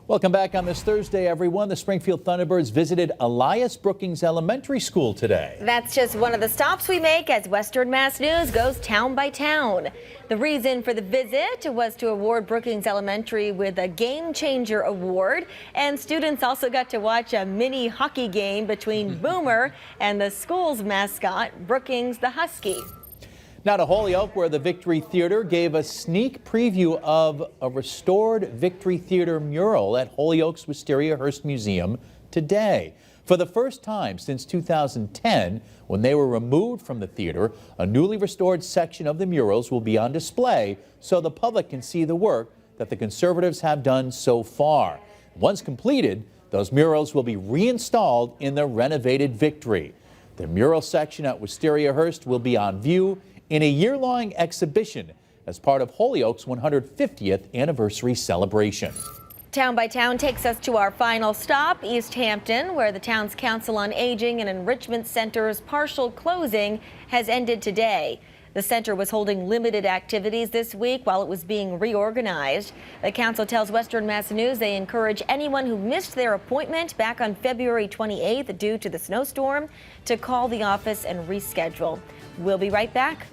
Welcome back on this Thursday, everyone. The Springfield Thunderbirds visited Elias Brookings Elementary School today. That's just one of the stops we make as Western Mass News goes town by town. The reason for the visit was to award Brookings Elementary with a Game Changer Award, and students also got to watch a mini hockey game between Boomer and the school's mascot, Brookings the Husky. Now to Holyoke, where the Victory Theater gave a sneak preview of a restored Victory Theater mural at Holyoke's Wisteria Hearst Museum today. For the first time since 2010, when they were removed from the theater, a newly restored section of the murals will be on display so the public can see the work that the conservatives have done so far. Once completed, those murals will be reinstalled in the renovated Victory. The mural section at Wisteria Hearst will be on view in a year-long exhibition as part of Holyoke's 150th anniversary celebration. Town by Town takes us to our final stop, East Hampton, where the town's Council on Aging and Enrichment Center's partial closing has ended today. The center was holding limited activities this week while it was being reorganized. The council tells Western Mass News they encourage anyone who missed their appointment back on February 28th due to the snowstorm to call the office and reschedule. We'll be right back